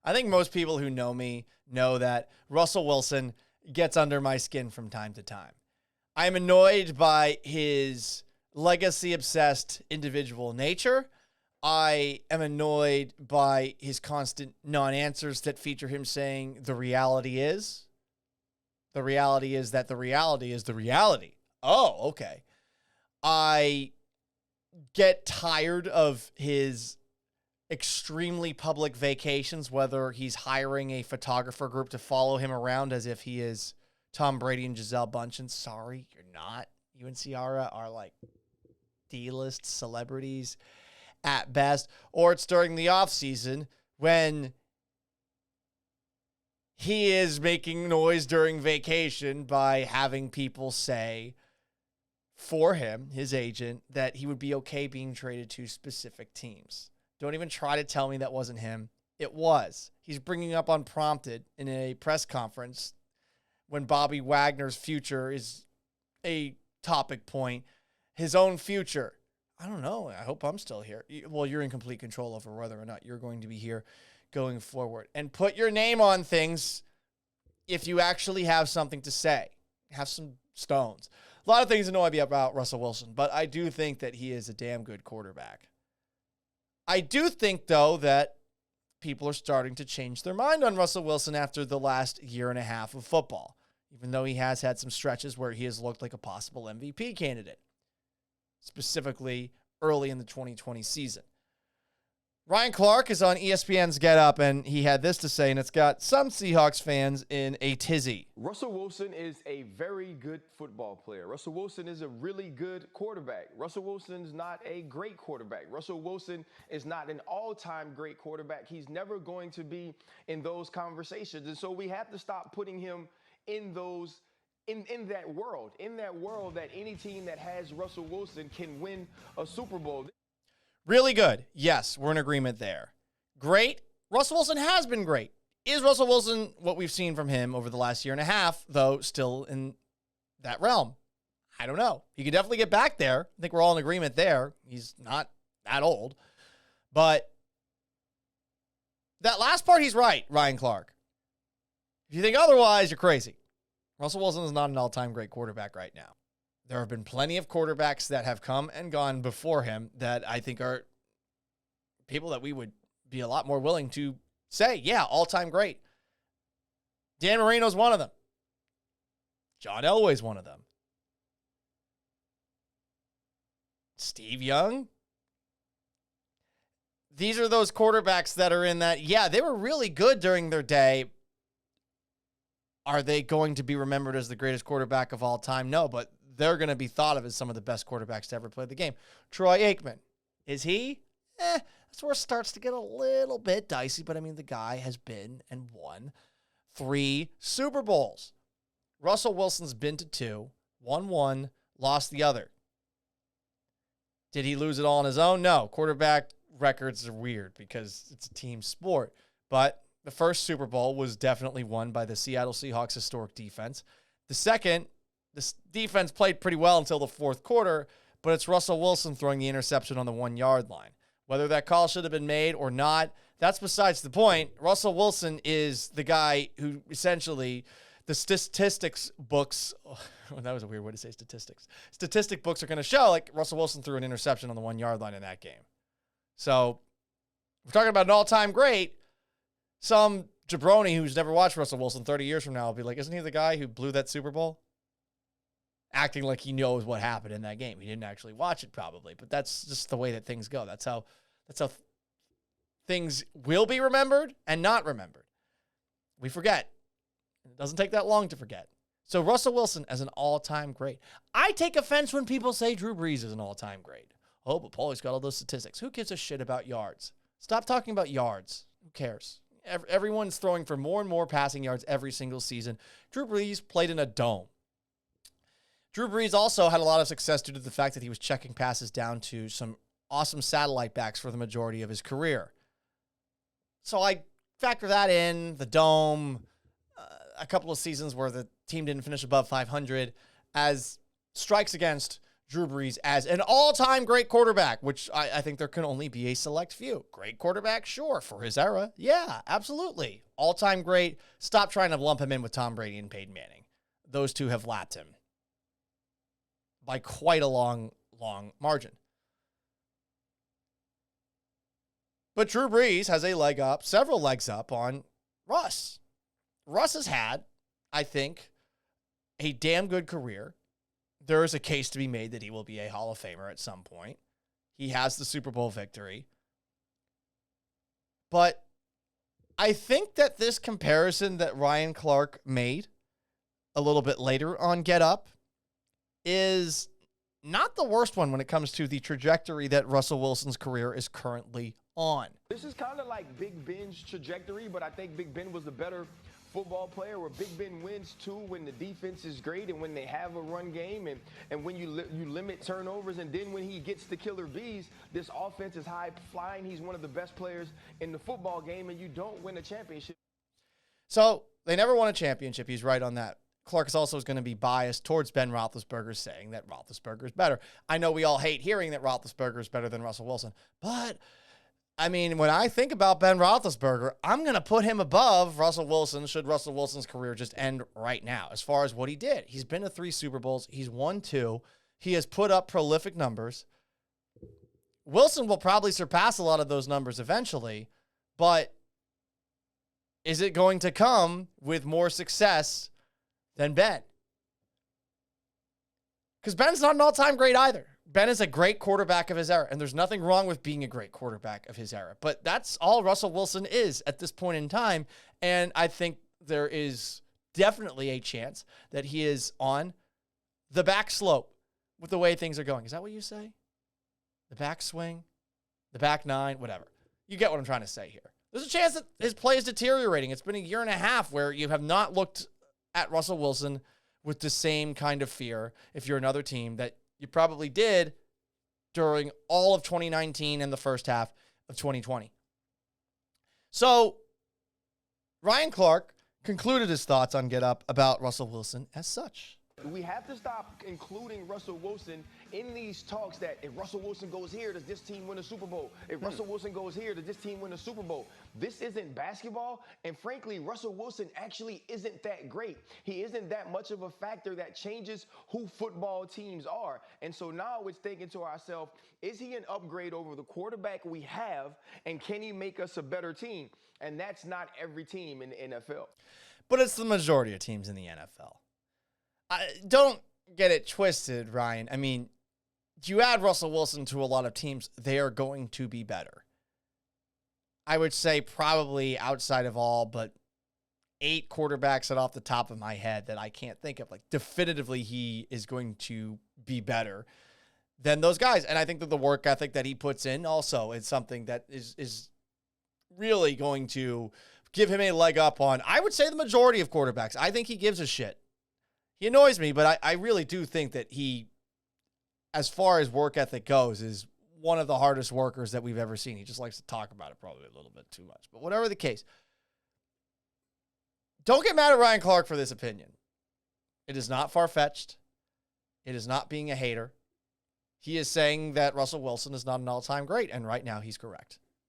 I think most people who know me know that Russell Wilson gets under my skin from time to time. I am annoyed by his legacy-obsessed individual nature. I am annoyed by his constant non-answers that feature him saying the reality is. The reality is that the reality is the reality. Oh, okay. I get tired of his extremely public vacations, whether he's hiring a photographer group to follow him around as if he is Tom Brady and Gisele Bündchen. Sorry, you're not. You and Ciara are like D-list celebrities at best. Or it's during the off season when he is making noise during vacation by having people say for him, his agent, that he would be okay being traded to specific teams. Don't even try to tell me that wasn't him. It was. He's bringing up unprompted in a press conference when Bobby Wagner's future is a topic point, his own future. I don't know. I hope I'm still here. Well, you're in complete control over whether or not you're going to be here going forward. And put your name on things if you actually have something to say. Have some stones. A lot of things annoy me about Russell Wilson, but I do think that he is a damn good quarterback. I do think, though, that people are starting to change their mind on Russell Wilson after the last year and a half of football, even though he has had some stretches where he has looked like a possible MVP candidate, specifically early in the 2020 season. Ryan Clark is on ESPN's Get Up, and he had this to say, and it's got some Seahawks fans in a tizzy. Russell Wilson is a very good football player. Russell Wilson is a really good quarterback. Russell Wilson's not a great quarterback. Russell Wilson is not an all-time great quarterback. He's never going to be in those conversations. And so we have to stop putting him in those in that world that any team that has Russell Wilson can win a Super Bowl. Really good. Yes, we're in agreement there. Great. Russell Wilson has been great. Is Russell Wilson what we've seen from him over the last year and a half, though, still in that realm? I don't know. He could definitely get back there. I think we're all in agreement there. He's not that old. But that last part, he's right, Ryan Clark. If you think otherwise, you're crazy. Russell Wilson is not an all-time great quarterback right now. There have been plenty of quarterbacks that have come and gone before him that I think are people that we would be a lot more willing to say, yeah, all-time great. Dan Marino's one of them. John Elway's one of them. Steve Young. These are those quarterbacks that are in that, yeah, they were really good during their day. Are they going to be remembered as the greatest quarterback of all time? No, but they're going to be thought of as some of the best quarterbacks to ever play the game. Troy Aikman. Is he? That's where it starts to get a little bit dicey, but I mean, the guy has been and won 3 Super Bowls. Russell Wilson's been to 2, won 1, lost the other. Did he lose it all on his own? No. Quarterback records are weird because it's a team sport. But the first Super Bowl was definitely won by the Seattle Seahawks historic defense. The second, this defense played pretty well until the fourth quarter, but it's Russell Wilson throwing the interception on the 1-yard line. Whether that call should have been made or not, that's besides the point. Russell Wilson is the guy who essentially the statistics books, that was a weird way to say statistics. Statistic books are going to show like Russell Wilson threw an interception on the 1-yard line in that game. So we're talking about an all-time great. Some jabroni who's never watched Russell Wilson 30 years from now will be like, isn't he the guy who blew that Super Bowl? Acting like he knows what happened in that game. He didn't actually watch it probably, but that's just the way that things go. That's how things will be remembered and not remembered. We forget. It doesn't take that long to forget. So Russell Wilson as an all-time great. I take offense when people say Drew Brees is an all-time great. Oh, but Paulie's got all those statistics. Who gives a shit about yards? Stop talking about yards. Who cares? Everyone's throwing for more and more passing yards every single season. Drew Brees played in a dome. Drew Brees also had a lot of success due to the fact that he was checking passes down to some awesome satellite backs for the majority of his career. So I factor that in, the dome, a couple of seasons where the team didn't finish above 500 as strikes against Drew Brees as an all-time great quarterback, which I think there can only be a select few. Great quarterback, sure. For his era, yeah, absolutely. All-time great. Stop trying to lump him in with Tom Brady and Peyton Manning. Those two have lapped him by quite a long margin. But Drew Brees has a leg up, several legs up on Russ. Russ has had, I think, a damn good career. There is a case to be made that he will be a Hall of Famer at some point. He has the Super Bowl victory. But I think that this comparison that Ryan Clark made a little bit later on Get Up is not the worst one when it comes to the trajectory that Russell Wilson's career is currently on. This is kind of like Big Ben's trajectory, but I think Big Ben was the better football player, where Big Ben wins too when the defense is great and when they have a run game and when you limit turnovers, and then when he gets the killer bees, this offense is high flying. He's one of the best players in the football game, and you don't win a championship. So they never won a championship. He's right on that. Clark is also going to be biased towards Ben Roethlisberger, saying that Roethlisberger is better. I know we all hate hearing that Roethlisberger is better than Russell Wilson, but I mean, when I think about Ben Roethlisberger, I'm going to put him above Russell Wilson should Russell Wilson's career just end right now. As far as what he did, he's been to 3 Super Bowls. He's won 2. He has put up prolific numbers. Wilson will probably surpass a lot of those numbers eventually, but is it going to come with more success than Ben? Because Ben's not an all-time great either. Ben is a great quarterback of his era, and there's nothing wrong with being a great quarterback of his era. But that's all Russell Wilson is at this point in time, and I think there is definitely a chance that he is on the back slope with the way things are going. Is that what you say? The back swing? The back 9? Whatever. You get what I'm trying to say here. There's a chance that his play is deteriorating. It's been a year and a half where you have not looked at Russell Wilson with the same kind of fear, if you're another team, that you probably did during all of 2019 and the first half of 2020. So Ryan Clark concluded his thoughts on Get Up about Russell Wilson as such. We have to stop including Russell Wilson in these talks that if Russell Wilson goes here, does this team win a Super Bowl? If Russell Wilson goes here, does this team win a Super Bowl? This isn't basketball, and frankly, Russell Wilson actually isn't that great. He isn't that much of a factor that changes who football teams are. And so now we're thinking to ourselves, is he an upgrade over the quarterback we have, and can he make us a better team? And that's not every team in the NFL. But it's the majority of teams in the NFL. Don't get it twisted, Ryan. I mean, you add Russell Wilson to a lot of teams, they are going to be better. I would say probably outside of all but 8 quarterbacks that off the top of my head that I can't think of, like definitively he is going to be better than those guys. And I think that the work ethic that he puts in also is something that is really going to give him a leg up on, I would say, the majority of quarterbacks. I think he gives a shit. He annoys me, but I really do think that he, as far as work ethic goes, is one of the hardest workers that we've ever seen. He just likes to talk about it probably a little bit too much. But whatever the case, don't get mad at Ryan Clark for this opinion. It is not far-fetched. It is not being a hater. He is saying that Russell Wilson is not an all-time great, and right now he's correct.